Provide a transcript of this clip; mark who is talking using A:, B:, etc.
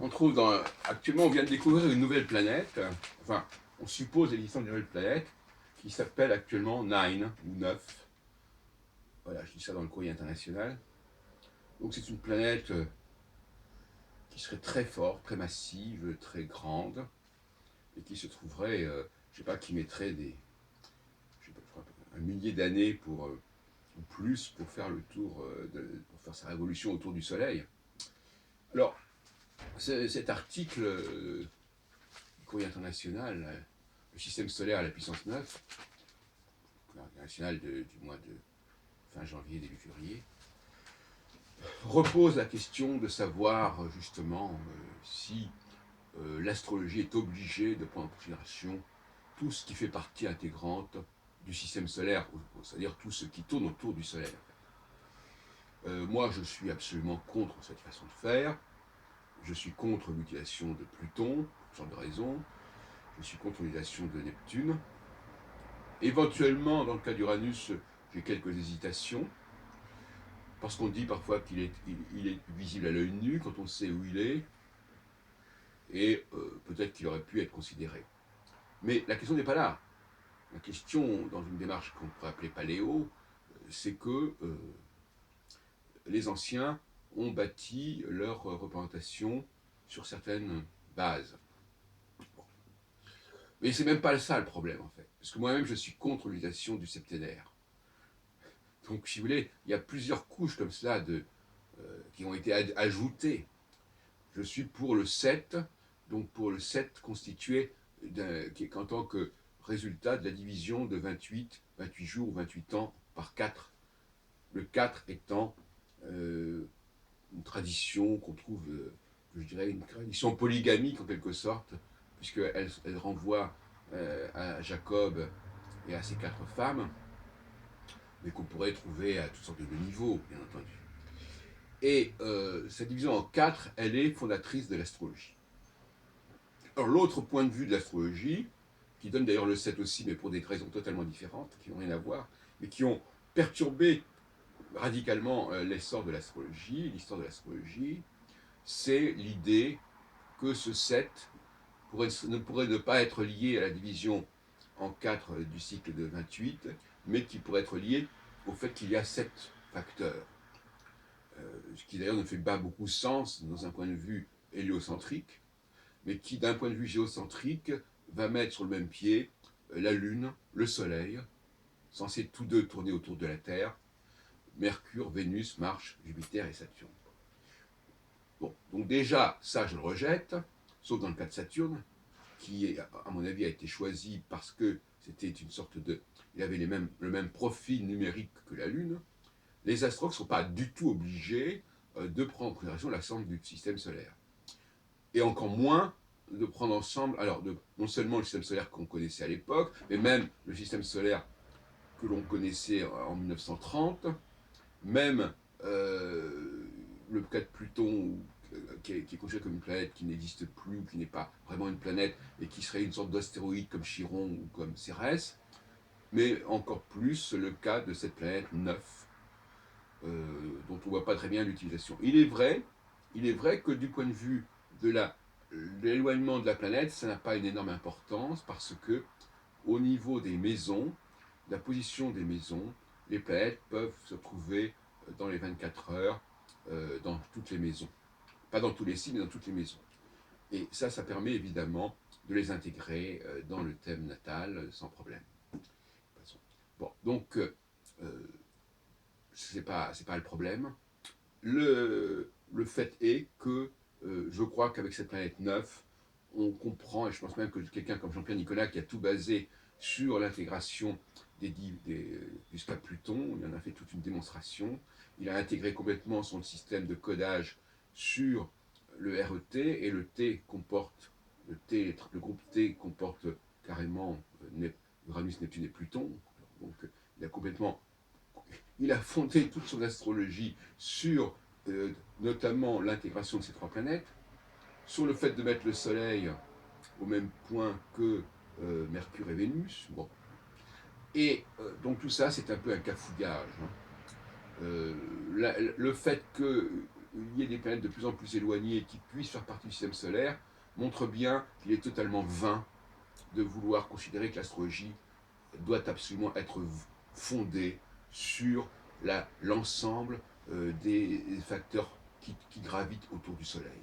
A: trouve actuellement, on vient de découvrir une nouvelle planète, enfin, on suppose l'existence d'une nouvelle planète, qui s'appelle actuellement Nine, ou 9. Voilà, je dis ça dans le courrier international. Donc c'est une planète qui serait très forte, très massive, très grande, et qui se trouverait, je sais pas, qui mettrait je sais pas, je crois, un millier d'années ou plus pour faire le tour, pour faire sa révolution autour du Soleil. Alors, cet article du courrier international, le système solaire à la puissance 9, international du mois de fin janvier, début février, repose la question de savoir justement si l'astrologie est obligée de prendre en considération tout ce qui fait partie intégrante du système solaire, c'est-à-dire tout ce qui tourne autour du Soleil. Moi, je suis absolument contre cette façon de faire. Je suis contre l'utilisation de Pluton, pour toutes sortes de raisons. Je suis contre l'utilisation de Neptune. Éventuellement, dans le cas d'Uranus, j'ai quelques hésitations, parce qu'on dit parfois qu'il est visible à l'œil nu quand on sait où il est, et peut-être qu'il aurait pu être considéré. Mais la question n'est pas là. La question, dans une démarche qu'on pourrait appeler paléo, c'est que les anciens ont bâti leur représentation sur certaines bases. Bon. Mais c'est même pas ça le problème, en fait. Parce que moi-même, je suis contre l'utilisation du septénaire. Donc, si vous voulez, il y a plusieurs couches comme cela qui ont été ajoutées. Je suis pour le 7, donc pour le 7 constitué en tant que résultat de la division de 28 jours ou 28 ans par 4. Le 4 étant une tradition qu'on trouve, je dirais, une tradition polygamique en quelque sorte, puisqu'elle renvoie à Jacob et à ses 4 femmes, mais qu'on pourrait trouver à toutes sortes de niveaux, bien entendu. Et cette division en 4, elle est fondatrice de l'astrologie. Alors l'autre point de vue de l'astrologie, qui donne d'ailleurs le 7 aussi, mais pour des raisons totalement différentes, qui n'ont rien à voir, mais qui ont perturbé radicalement l'essor de l'astrologie, l'histoire de l'astrologie, c'est l'idée que ce 7 ne pourrait ne pas être lié à la division en 4 du cycle de 28, mais qui pourrait être lié au fait qu'il y a 7 facteurs. Ce qui d'ailleurs ne fait pas beaucoup sens dans un point de vue héliocentrique, mais qui d'un point de vue géocentrique va mettre sur le même pied la Lune, le Soleil, censés tous deux tourner autour de la Terre, Mercure, Vénus, Mars, Jupiter et Saturne. Bon, donc déjà, ça je le rejette, sauf dans le cas de Saturne, qui, à mon avis, a été choisi parce que c'était une sorte de... Il avait le même profil numérique que la Lune. Les astrologues ne sont pas du tout obligés de prendre en considération l'ensemble du système solaire. Et encore moins de prendre ensemble, alors non seulement le système solaire qu'on connaissait à l'époque, mais même le système solaire que l'on connaissait en 1930, même le cas de Pluton, qui est considéré comme une planète qui n'existe plus, ou qui n'est pas vraiment une planète, et qui serait une sorte d'astéroïde comme Chiron ou comme Cérès, mais encore plus le cas de cette planète 9, dont on ne voit pas très bien l'utilisation. Il est vrai que du point de vue de l'éloignement de la planète, ça n'a pas une énorme importance, parce que au niveau des maisons, la position des maisons, les planètes peuvent se trouver dans les 24 heures, dans toutes les maisons. Pas dans tous les signes, mais dans toutes les maisons. Et ça permet évidemment de les intégrer dans le thème natal sans problème. Bon, donc, c'est pas le problème. Le fait est que je crois qu'avec cette planète 9, on comprend, et je pense même que quelqu'un comme Jean-Pierre Nicolas, qui a tout basé sur l'intégration jusqu'à Pluton, il en a fait toute une démonstration, il a intégré complètement son système de codage sur le RET, et le groupe T comporte carrément Uranus, Neptune et Pluton, donc il a fondé toute son astrologie sur notamment l'intégration de ces 3 planètes, sur le fait de mettre le Soleil au même point que Mercure et Vénus. Bon. Et donc tout ça, c'est un peu un cafouillage. Le fait que y ait des planètes de plus en plus éloignées qui puissent faire partie du système solaire montre bien qu'il est totalement vain de vouloir considérer que l'astrologie doit absolument être fondée sur l'ensemble des facteurs qui gravitent autour du Soleil.